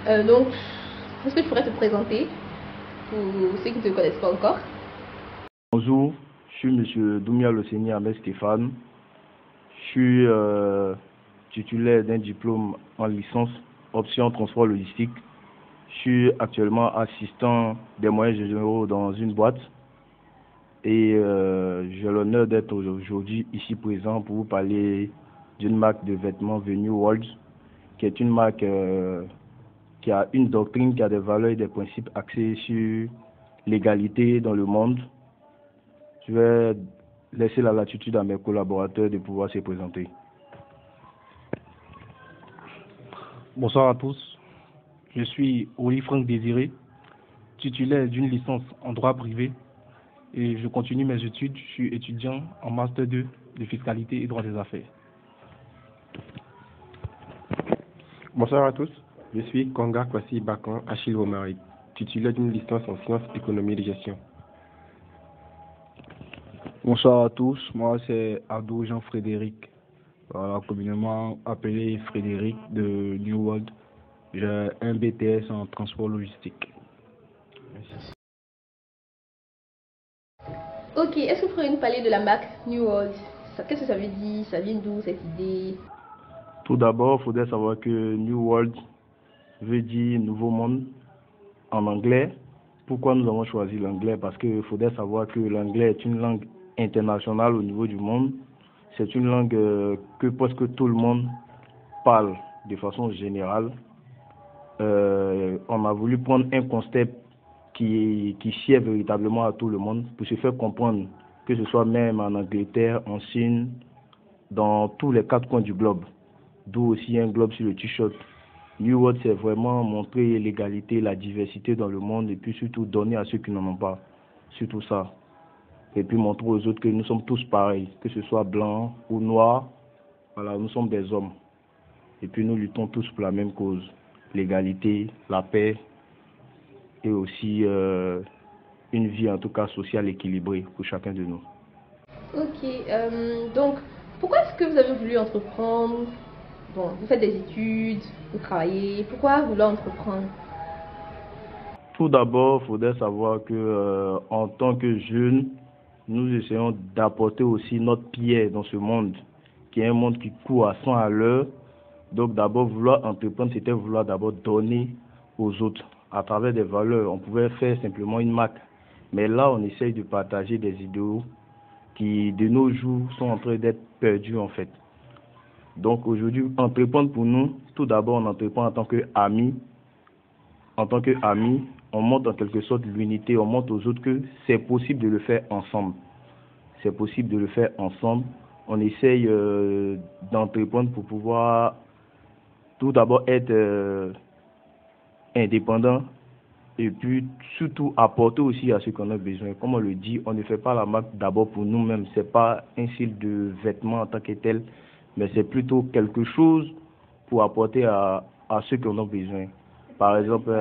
Donc, est-ce que tu pourrais te présenter pour ceux qui ne te connaissent pas encore? Bonjour, je suis Monsieur Doumia Loseni Ahmed Stéphane. Je suis titulaire d'un diplôme en licence option transport logistique. Je suis actuellement assistant des moyens généraux dans une boîte et j'ai l'honneur d'être aujourd'hui ici présent pour vous parler d'une marque de vêtements New World, qui est une marque qui a une doctrine, qui a des valeurs et des principes axés sur l'égalité dans le monde. Je vais laisser la latitude à mes collaborateurs de pouvoir se présenter. Bonsoir à tous. Je suis Oli Franck Désiré, titulaire d'une licence en droit privé et je continue mes études. Je suis étudiant en Master 2 de fiscalité et droit des affaires. Bonsoir à tous. Je suis Konga Kwasi Bakan Achille Romari, titulaire d'une licence en sciences, économie et gestion. Bonsoir à tous, moi c'est Ado Jean-Frédéric, communément appelé Frédéric de New World. J'ai un BTS en transport logistique. Merci. Ok, est-ce que vous pourriez nous parler de la marque New World? Qu'est-ce que ça veut dire? Ça vient d'où cette idée? Tout d'abord, il faudrait savoir que New World veut dire nouveau monde en anglais. Pourquoi nous avons choisi l'anglais? Parce qu'il faudrait savoir que l'anglais est une langue internationale au niveau du monde. C'est une langue que presque tout le monde parle de façon générale. On a voulu prendre un concept qui sied véritablement à tout le monde pour se faire comprendre, que ce soit même en Angleterre, en Chine, dans tous les quatre coins du globe. D'où aussi un globe sur le t-shirt. New World, c'est vraiment montrer l'égalité, la diversité dans le monde et puis surtout donner à ceux qui n'en ont pas. Surtout ça. Et puis montrer aux autres que nous sommes tous pareils, que ce soit blanc ou noir. Voilà, nous sommes des hommes. Et puis nous luttons tous pour la même cause. L'égalité, la paix et aussi une vie en tout cas sociale équilibrée pour chacun de nous. Ok, donc pourquoi est-ce que vous avez voulu entreprendre? Bon, vous faites des études, vous travaillez, pourquoi vouloir entreprendre? Tout d'abord, il faudrait savoir que en tant que jeunes, nous essayons d'apporter aussi notre pierre dans ce monde, qui est un monde qui court à 100 à l'heure. Donc d'abord, vouloir entreprendre, c'était vouloir d'abord donner aux autres à travers des valeurs. On pouvait faire simplement une marque. Mais là, on essaye de partager des idéaux qui, de nos jours, sont en train d'être perdus en fait. Donc aujourd'hui, entreprendre pour nous, tout d'abord, on entreprend en tant qu'amis. En tant qu'amis, on montre en quelque sorte l'unité, on montre aux autres que c'est possible de le faire ensemble. C'est possible de le faire ensemble. On essaye d'entreprendre pour pouvoir tout d'abord être indépendant et puis surtout apporter aussi à ce qu'on a besoin. Comme on le dit, on ne fait pas la marque d'abord pour nous-mêmes. C'est pas un style de vêtement en tant que tel, mais c'est plutôt quelque chose pour apporter à ceux qui en ont besoin. Par exemple,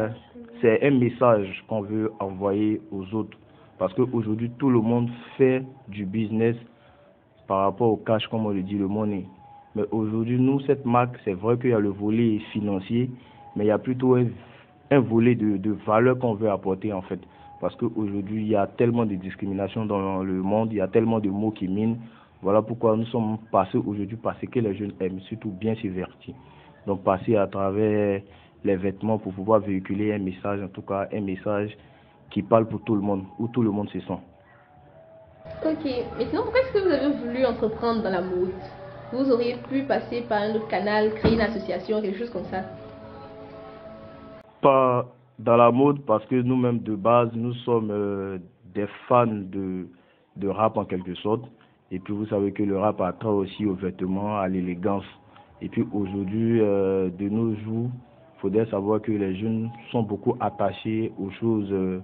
c'est un message qu'on veut envoyer aux autres. Parce qu'aujourd'hui, tout le monde fait du business par rapport au cash, comme on le dit, le money. Mais aujourd'hui, nous, cette marque, c'est vrai qu'il y a le volet financier, mais il y a plutôt un volet de valeur qu'on veut apporter, en fait. Parce qu'aujourd'hui, il y a tellement de discrimination dans le monde, il y a tellement de mots qui minent. Voilà pourquoi nous sommes passés aujourd'hui par ce que les jeunes aiment, surtout bien se vertir. Donc, passer à travers les vêtements pour pouvoir véhiculer un message, en tout cas un message qui parle pour tout le monde, où tout le monde se sent. Ok, mais sinon pourquoi est-ce que vous avez voulu entreprendre dans la mode? Vous auriez pu passer par un autre canal, créer une association, quelque chose comme ça. Pas dans la mode parce que nous-mêmes de base, nous sommes des fans de rap en quelque sorte. Et puis vous savez que le rap a trait aussi aux vêtements, à l'élégance. Et puis aujourd'hui, de nos jours, il faudrait savoir que les jeunes sont beaucoup attachés aux choses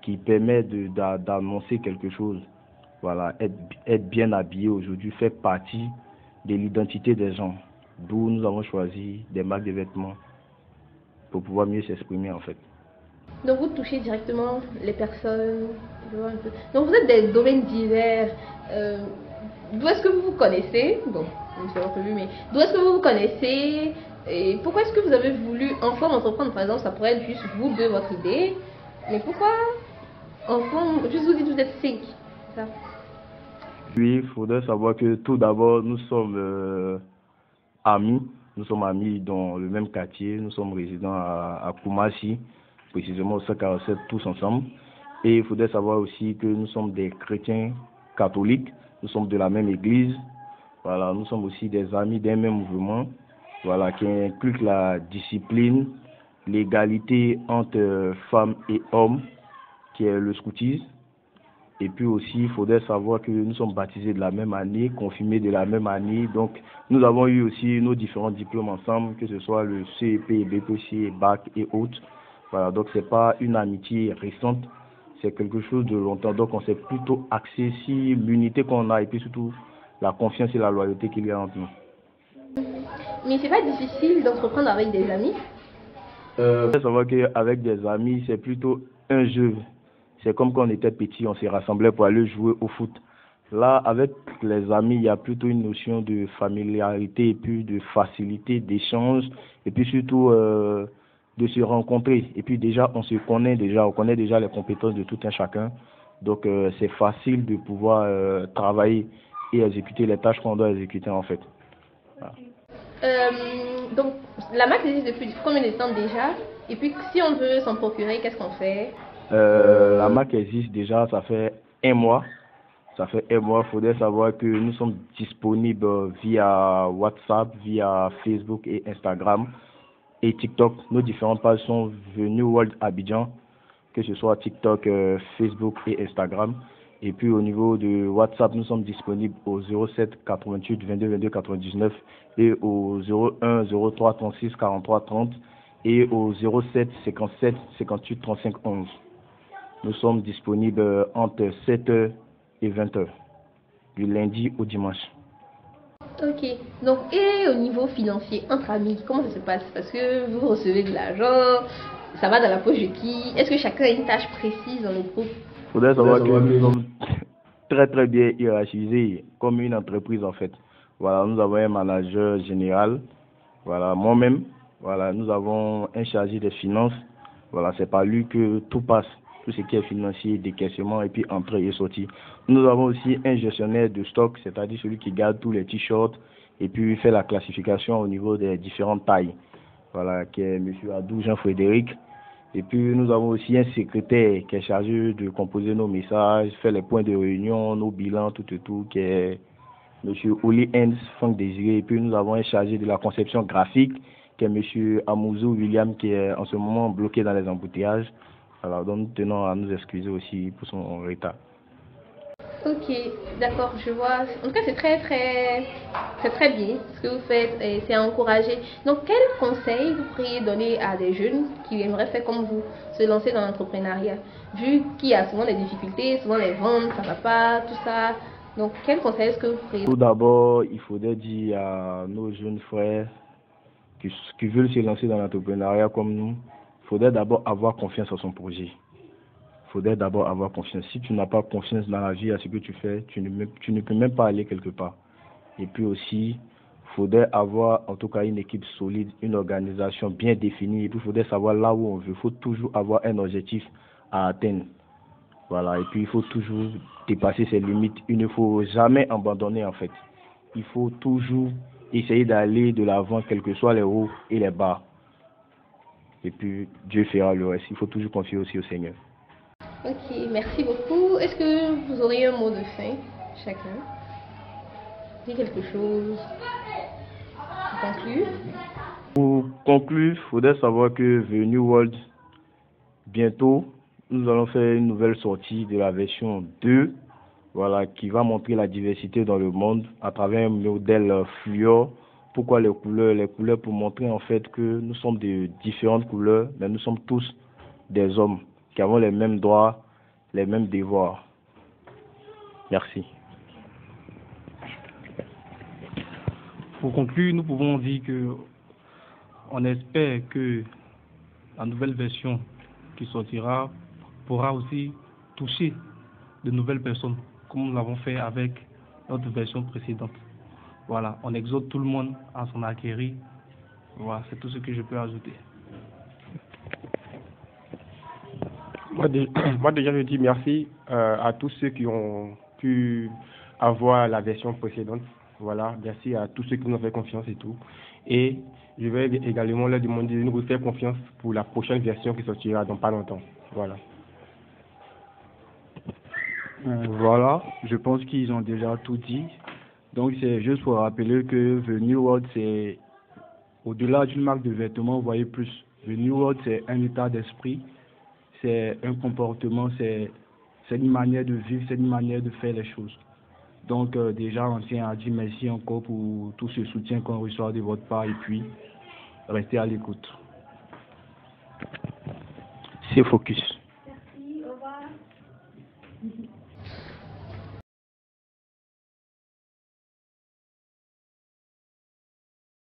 qui permettent d'annoncer quelque chose. Voilà, être bien habillé aujourd'hui fait partie de l'identité des gens. D'où nous avons choisi des marques de vêtements pour pouvoir mieux s'exprimer en fait. Donc vous touchez directement les personnes. Donc vous êtes des domaines divers. D'où est-ce que vous vous connaissez? Bon, nous avons prévu, mais d'où est-ce que vous vous connaissez et pourquoi est-ce que vous avez voulu ensemble entreprendre? Par exemple, ça pourrait être juste vous deux, votre idée, mais pourquoi ensemble, juste vous dites vous êtes 5, ça? Oui, il faudrait savoir que tout d'abord, nous sommes amis. Nous sommes amis dans le même quartier. Nous sommes résidents à Koumassi, précisément au 147, tous ensemble. Et il faudrait savoir aussi que nous sommes des chrétiens catholiques. Nous sommes de la même église. Voilà, nous sommes aussi des amis d'un même mouvement. Voilà, qui implique la discipline, l'égalité entre femmes et hommes, qui est le scoutisme. Et puis aussi, il faudrait savoir que nous sommes baptisés de la même année, confirmés de la même année. Donc, nous avons eu aussi nos différents diplômes ensemble, que ce soit le CEP, BPC, BAC et autres. Voilà, donc c'est pas une amitié récente, c'est quelque chose de longtemps. Donc, on s'est plutôt axé sur l'unité qu'on a et puis surtout la confiance et la loyauté qu'il y a entre nous. Mais c'est pas difficile d'entreprendre avec des amis? Il faut savoir qu'avec des amis, c'est plutôt un jeu. C'est comme quand on était petit, on s'est rassemblés pour aller jouer au foot. Là, avec les amis, il y a plutôt une notion de familiarité et puis de facilité d'échange et puis surtout de se rencontrer. Et puis déjà, on connaît déjà les compétences de tout un chacun. Donc, c'est facile de pouvoir travailler et exécuter les tâches qu'on doit exécuter en fait. Voilà. Donc, la marque existe depuis combien de temps déjà? Et puis, si on veut s'en procurer, qu'est-ce qu'on fait? La marque existe déjà, ça fait un mois. Ça fait un mois. Il faudrait savoir que nous sommes disponibles via WhatsApp, via Facebook et Instagram et TikTok. Nos différentes pages sont New World Abidjan, que ce soit TikTok, Facebook et Instagram. Et puis au niveau de WhatsApp, nous sommes disponibles au 07 88 22 22 99 et au 01 03 36 43 30 et au 07 57 58 35 11. Nous sommes disponibles entre 7h et 20h, du lundi au dimanche. Ok, donc et au niveau financier, entre amis, comment ça se passe? Parce que vous recevez de l'argent, ça va dans la poche de qui? Est-ce que chacun a une tâche précise dans le groupe? Il faudrait savoir que nous sommes très bien hiérarchisés, comme une entreprise en fait. Voilà, nous avons un manager général, voilà, moi-même, voilà, nous avons un chargé des finances, voilà, c'est par lui que tout passe. Tout ce qui est financier, décaissement et puis entrée et sortie. Nous avons aussi un gestionnaire de stock, c'est-à-dire celui qui garde tous les t-shirts et puis fait la classification au niveau des différentes tailles. Voilà, qui est M. Adou Jean-Frédéric. Et puis nous avons aussi un secrétaire qui est chargé de composer nos messages, faire les points de réunion, nos bilans, tout, qui est M. Oli Hens, Franck Désiré. Et puis nous avons un chargé de la conception graphique qui est M. Amouzou William qui est en ce moment bloqué dans les embouteillages. Alors, donc, nous tenons à nous excuser aussi pour son retard. Ok, d'accord, je vois. En tout cas, c'est très bien ce que vous faites et c'est à encourager. Donc, quel conseil vous pourriez donner à des jeunes qui aimeraient faire comme vous, se lancer dans l'entrepreneuriat, vu qu'il y a souvent des difficultés, souvent les ventes, ça va pas, tout ça. Donc, quel conseil est-ce que vous pourriez donner? Tout d'abord, il faudrait dire à nos jeunes frères qui veulent se lancer dans l'entrepreneuriat comme nous, il faudrait d'abord avoir confiance en son projet. Il faudrait d'abord avoir confiance. Si tu n'as pas confiance dans la vie, à ce que tu fais, tu ne peux même pas aller quelque part. Et puis aussi, il faudrait avoir en tout cas une équipe solide, une organisation bien définie. Et puis il faudrait savoir là où on veut. Il faut toujours avoir un objectif à atteindre. Voilà. Et puis il faut toujours dépasser ses limites. Il ne faut jamais abandonner en fait. Il faut toujours essayer d'aller de l'avant, quels que soient les hauts et les bas. Et puis Dieu fera le reste. Il faut toujours confier aussi au Seigneur. Ok, merci beaucoup. Est-ce que vous auriez un mot de fin, chacun? Dis quelque chose pour conclure. Pour conclure, il faudrait savoir que The New World, bientôt, nous allons faire une nouvelle sortie de la version 2, voilà, qui va montrer la diversité dans le monde à travers un modèle fluor. Pourquoi les couleurs? Les couleurs pour montrer en fait que nous sommes de différentes couleurs, mais nous sommes tous des hommes qui avons les mêmes droits, les mêmes devoirs. Merci. Pour conclure, nous pouvons dire que on espère que la nouvelle version qui sortira pourra aussi toucher de nouvelles personnes, comme nous l'avons fait avec notre version précédente. Voilà, on exhorte tout le monde à s'en acquérir. Voilà, c'est tout ce que je peux ajouter. Moi, déjà, je dis merci à tous ceux qui ont pu avoir la version précédente. Voilà, merci à tous ceux qui nous ont fait confiance et tout. Et je vais également leur demander de nous faire confiance pour la prochaine version qui sortira dans pas longtemps. Voilà. Voilà, je pense qu'ils ont déjà tout dit. Donc c'est juste pour rappeler que The New World, c'est au-delà d'une marque de vêtements, vous voyez plus. The New World, c'est un état d'esprit, c'est un comportement, c'est une manière de vivre, c'est une manière de faire les choses. Donc déjà, on tient à dire merci encore pour tout ce soutien qu'on reçoit de votre part et puis restez à l'écoute. C'est Focus.